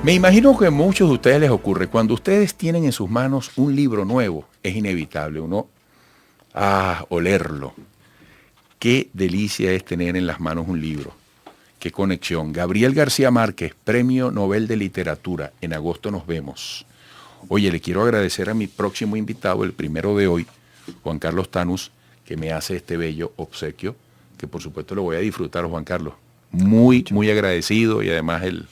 Me imagino que a muchos de ustedes les ocurre, cuando ustedes tienen en sus manos un libro nuevo, es inevitable uno, olerlo. Qué delicia es tener en las manos un libro. Qué conexión. Gabriel García Márquez, Premio Nobel de Literatura. En agosto nos vemos. Oye, le quiero agradecer a mi próximo invitado, el primero de hoy, Juan Carlos Thanos, que me hace este bello obsequio, que por supuesto lo voy a disfrutar, Juan Carlos. Muy agradecido, y además el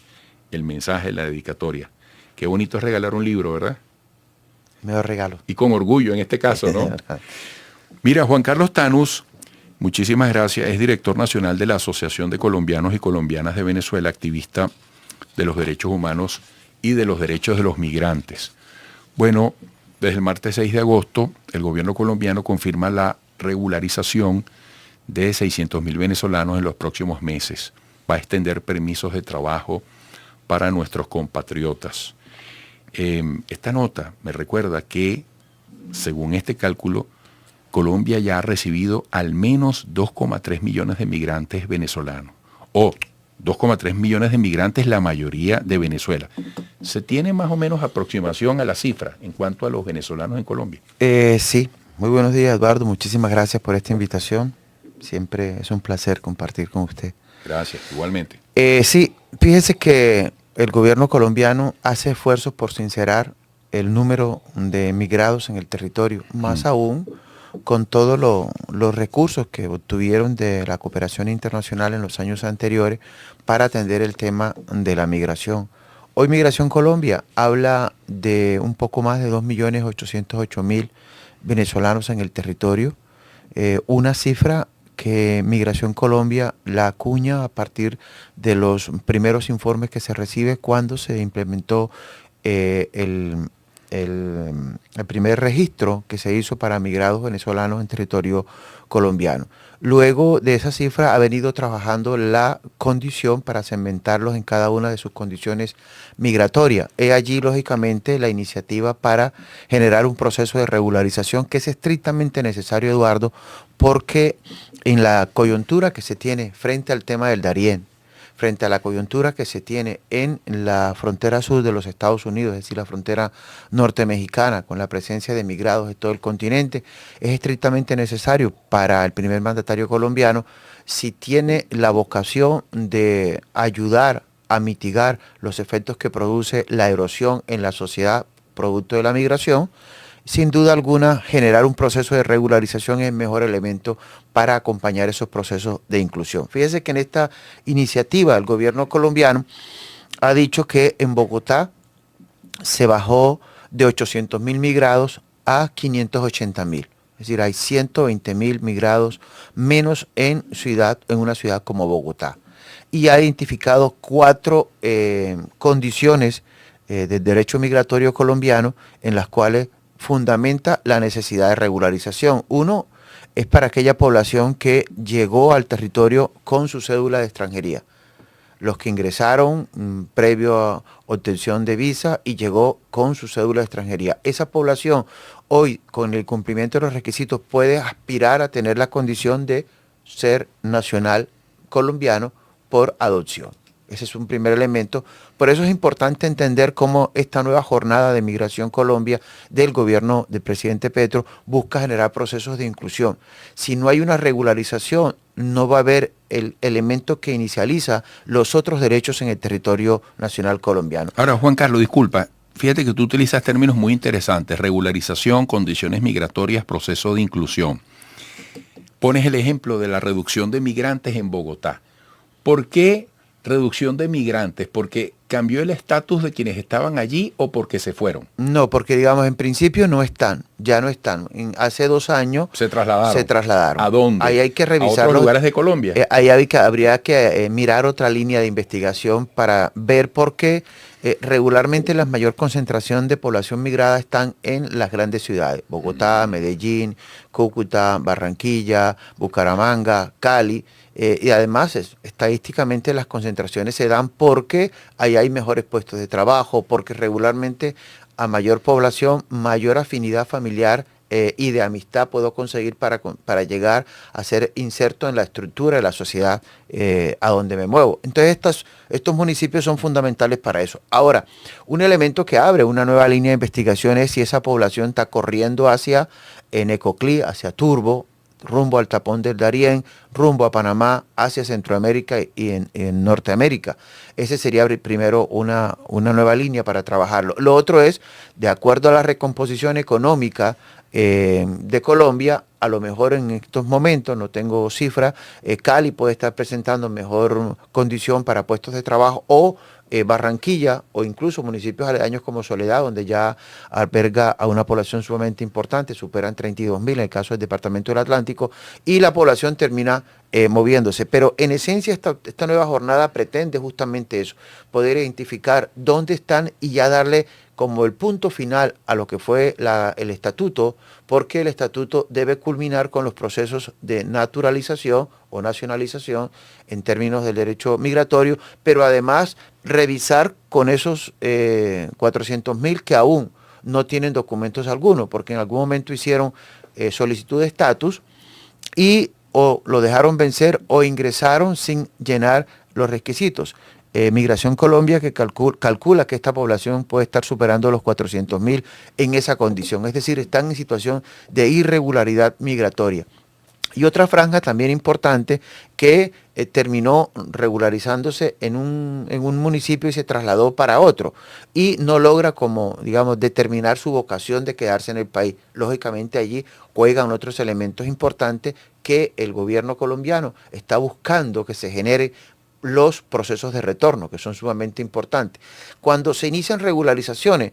mensaje, la dedicatoria. Qué bonito es regalar un libro, ¿verdad? Mejor regalo. Y con orgullo en este caso, ¿no? Mira, Juan Carlos Thanos, muchísimas gracias. Es director nacional de la Asociación de Colombianos y Colombianas de Venezuela, activista de los derechos humanos y de los derechos de los migrantes. Bueno, desde el martes 6 de agosto, el gobierno colombiano confirma la regularización de 600.000 venezolanos en los próximos meses. Va a extender permisos de trabajo para nuestros compatriotas. Esta nota me recuerda que, según este cálculo, Colombia ya ha recibido al menos 2,3 millones de migrantes venezolanos. O 2,3 millones de migrantes, la mayoría de Venezuela. ¿Se tiene más o menos aproximación a la cifra en cuanto a los venezolanos en Colombia? Sí, muy buenos días, Eduardo. Muchísimas gracias por esta invitación. Siempre es un placer compartir con usted. Gracias, igualmente. Sí, fíjese que el gobierno colombiano hace esfuerzos por sincerar el número de migrados en el territorio, más aún con todos los recursos que obtuvieron de la cooperación internacional en los años anteriores para atender el tema de la migración. Hoy Migración Colombia habla de un poco más de 2.808.000 venezolanos en el territorio, una cifra que Migración Colombia la acuña a partir de los primeros informes que se recibe cuando se implementó el primer registro que se hizo para migrados venezolanos en territorio colombiano. Luego de esa cifra ha venido trabajando la condición para segmentarlos en cada una de sus condiciones migratorias. He allí, lógicamente, la iniciativa para generar un proceso de regularización que es estrictamente necesario, Eduardo, porque en la coyuntura que se tiene frente al tema del Darién, frente a la coyuntura que se tiene en la frontera sur de los Estados Unidos, es decir, la frontera norte mexicana, con la presencia de migrados de todo el continente, es estrictamente necesario para el primer mandatario colombiano, si tiene la vocación de ayudar a mitigar los efectos que produce la erosión en la sociedad producto de la migración, sin duda alguna, generar un proceso de regularización es el mejor elemento para acompañar esos procesos de inclusión. Fíjese que en esta iniciativa el gobierno colombiano ha dicho que en Bogotá se bajó de 800.000 migrados a 580.000. Es decir, hay 120.000 migrados menos en una ciudad como Bogotá. Y ha identificado 4 condiciones del derecho migratorio colombiano en las cuales fundamenta la necesidad de regularización. Uno es para aquella población que llegó al territorio con su cédula de extranjería. Los que ingresaron previo a obtención de visa y llegó con su cédula de extranjería. Esa población hoy, con el cumplimiento de los requisitos, puede aspirar a tener la condición de ser nacional colombiano por adopción. Ese es un primer elemento. Por eso es importante entender cómo esta nueva jornada de Migración Colombia del gobierno del presidente Petro busca generar procesos de inclusión. Si no hay una regularización, no va a haber el elemento que inicializa los otros derechos en el territorio nacional colombiano. Ahora, Juan Carlos, disculpa, fíjate que tú utilizas términos muy interesantes: regularización, condiciones migratorias, proceso de inclusión. Pones el ejemplo de la reducción de migrantes en Bogotá. ¿Por qué reducción de migrantes? ¿Porque cambió el estatus de quienes estaban allí o porque se fueron? No, porque digamos, en principio no están, ya no están. Hace 2 años se trasladaron. ¿A dónde? Ahí hay que revisar. ¿A otros lugares de Colombia? Ahí habría que mirar otra línea de investigación para ver por qué regularmente la mayor concentración de población migrada están en las grandes ciudades: Bogotá, Medellín, Cúcuta, Barranquilla, Bucaramanga, Cali. Y además, estadísticamente las concentraciones se dan porque ahí hay mejores puestos de trabajo, porque regularmente a mayor población, mayor afinidad familiar y de amistad puedo conseguir para llegar a ser inserto en la estructura de la sociedad a donde me muevo. Entonces estos municipios son fundamentales para eso. Ahora, un elemento que abre una nueva línea de investigación es si esa población está corriendo hacia Necoclí, hacia Turbo, rumbo al tapón del Darién, rumbo a Panamá, hacia Centroamérica y en Norteamérica. Ese sería primero una nueva línea para trabajarlo. Lo otro es, de acuerdo a la recomposición económica de Colombia, a lo mejor en estos momentos, no tengo cifra, Cali puede estar presentando mejor condición para puestos de trabajo, o Barranquilla, o incluso municipios aledaños como Soledad, donde ya alberga a una población sumamente importante, superan 32.000 en el caso del Departamento del Atlántico, y la población termina moviéndose. Pero en esencia esta nueva jornada pretende justamente eso, poder identificar dónde están y ya darle como el punto final a lo que fue el estatuto, porque el estatuto debe culminar con los procesos de naturalización o nacionalización en términos del derecho migratorio, pero además revisar con esos 400.000 que aún no tienen documentos algunos, porque en algún momento hicieron solicitud de estatus y o lo dejaron vencer o ingresaron sin llenar los requisitos. Migración Colombia que calcula que esta población puede estar superando los 400.000 en esa condición, es decir, están en situación de irregularidad migratoria. Y otra franja también importante que terminó regularizándose en un municipio y se trasladó para otro y no logra como, digamos, determinar su vocación de quedarse en el país. Lógicamente allí juegan otros elementos importantes que el gobierno colombiano está buscando que se genere los procesos de retorno, que son sumamente importantes. Cuando se inician regularizaciones,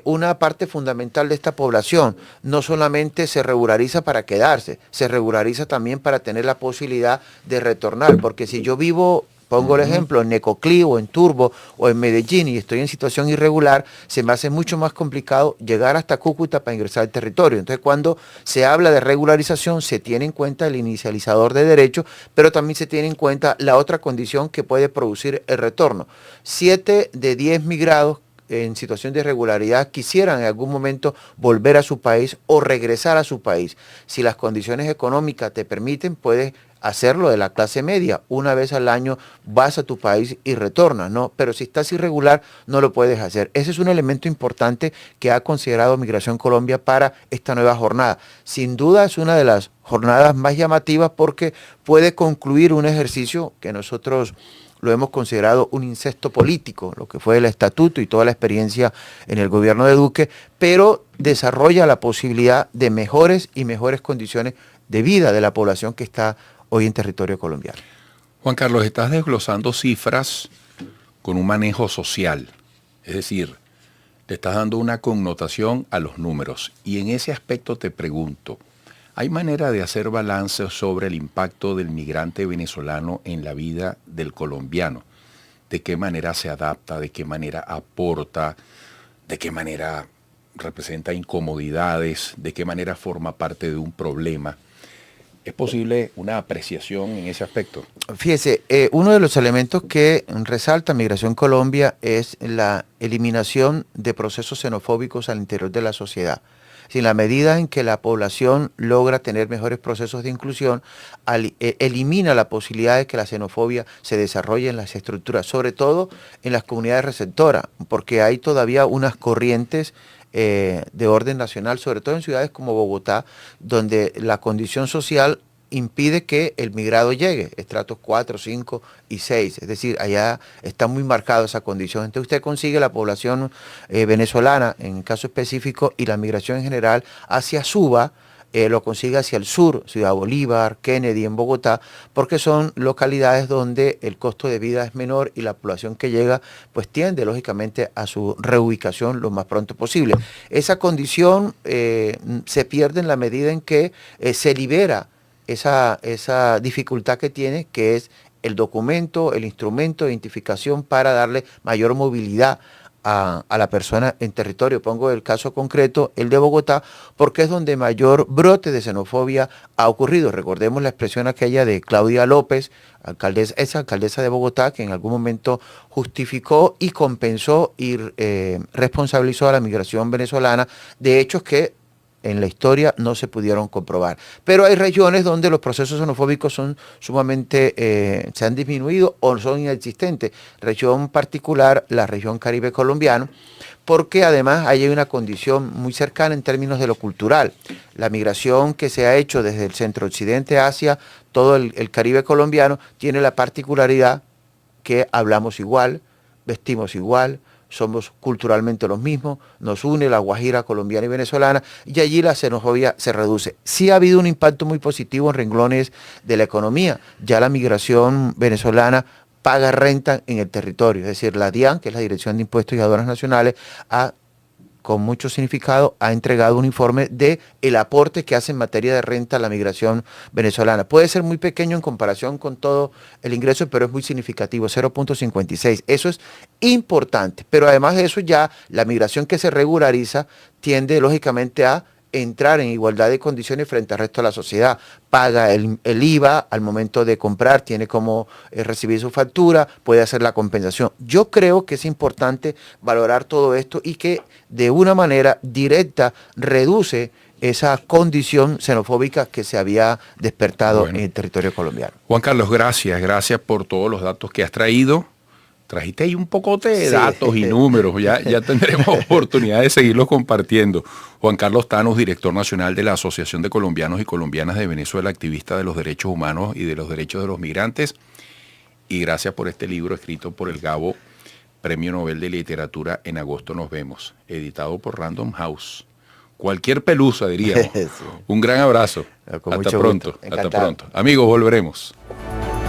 una parte fundamental de esta población no solamente se regulariza para quedarse, se regulariza también para tener la posibilidad de retornar, porque si yo vivo, pongo el ejemplo, en Necoclí o en Turbo o en Medellín y estoy en situación irregular, se me hace mucho más complicado llegar hasta Cúcuta para ingresar al territorio. Entonces, cuando se habla de regularización, se tiene en cuenta el inicializador de derechos, pero también se tiene en cuenta la otra condición que puede producir el retorno. 7 de 10 migrados en situación de irregularidad quisieran en algún momento volver a su país o regresar a su país. Si las condiciones económicas te permiten, puedes hacerlo de la clase media. Una vez al año vas a tu país y retornas, ¿no? Pero si estás irregular, no lo puedes hacer. Ese es un elemento importante que ha considerado Migración Colombia para esta nueva jornada. Sin duda es una de las jornadas más llamativas porque puede concluir un ejercicio que nosotros lo hemos considerado un incesto político, lo que fue el estatuto y toda la experiencia en el gobierno de Duque, pero desarrolla la posibilidad de mejores y mejores condiciones de vida de la población que está hoy en territorio colombiano. Juan Carlos, estás desglosando cifras con un manejo social, es decir, le estás dando una connotación a los números. Y en ese aspecto te pregunto, ¿hay manera de hacer balance sobre el impacto del migrante venezolano en la vida del colombiano? ¿De qué manera se adapta? ¿De qué manera aporta? ¿De qué manera representa incomodidades? ¿De qué manera forma parte de un problema? ¿Es posible una apreciación en ese aspecto? Fíjese, uno de los elementos que resalta Migración Colombia es la eliminación de procesos xenofóbicos al interior de la sociedad. En la medida en que la población logra tener mejores procesos de inclusión, elimina la posibilidad de que la xenofobia se desarrolle en las estructuras, sobre todo en las comunidades receptoras, porque hay todavía unas corrientes de orden nacional, sobre todo en ciudades como Bogotá, donde la condición social impide que el migrado llegue, estratos 4, 5 y 6, es decir, allá está muy marcada esa condición. Entonces usted consigue la población venezolana, en el caso específico, y la migración en general hacia Suba, lo consigue hacia el sur, Ciudad Bolívar, Kennedy, en Bogotá, porque son localidades donde el costo de vida es menor y la población que llega pues tiende lógicamente a su reubicación lo más pronto posible. Esa condición se pierde en la medida en que se libera esa dificultad que tiene, que es el documento, el instrumento de identificación para darle mayor movilidad a la persona en territorio. Pongo el caso concreto, el de Bogotá, porque es donde mayor brote de xenofobia ha ocurrido. Recordemos la expresión aquella de Claudia López, alcaldesa de Bogotá, que en algún momento justificó y compensó y responsabilizó a la migración venezolana de hechos que en la historia no se pudieron comprobar. Pero hay regiones donde los procesos xenofóbicos son sumamente, se han disminuido o son inexistentes. Región particular, la región Caribe colombiano, porque además hay una condición muy cercana en términos de lo cultural. La migración que se ha hecho desde el centro-occidente hacia todo el Caribe colombiano tiene la particularidad que hablamos igual, vestimos igual, somos culturalmente los mismos, nos une la guajira colombiana y venezolana, y allí la xenofobia se reduce. Sí ha habido un impacto muy positivo en renglones de la economía. Ya la migración venezolana paga renta en el territorio, es decir, la DIAN, que es la Dirección de Impuestos y Aduanas Nacionales, con mucho significado, ha entregado un informe de el aporte que hace en materia de renta la migración venezolana. Puede ser muy pequeño en comparación con todo el ingreso, pero es muy significativo, 0.56. Eso es importante, pero además de eso ya la migración que se regulariza tiende lógicamente a entrar en igualdad de condiciones frente al resto de la sociedad. Paga el IVA al momento de comprar, tiene como recibir su factura, puede hacer la compensación. Yo creo que es importante valorar todo esto y que de una manera directa reduce esa condición xenofóbica que se había despertado en el territorio colombiano. Juan Carlos, gracias por todos los datos que has traído. Trajiste ahí un pocote de datos y números, ya tendremos oportunidad de seguirlos compartiendo. Juan Carlos Thanos, director nacional de la Asociación de Colombianos y Colombianas de Venezuela, activista de los derechos humanos y de los derechos de los migrantes. Y gracias por este libro escrito por el Gabo, Premio Nobel de Literatura. En agosto nos vemos, editado por Random House. Cualquier pelusa, diríamos. Sí. Un gran abrazo. Hasta pronto. Amigos, volveremos.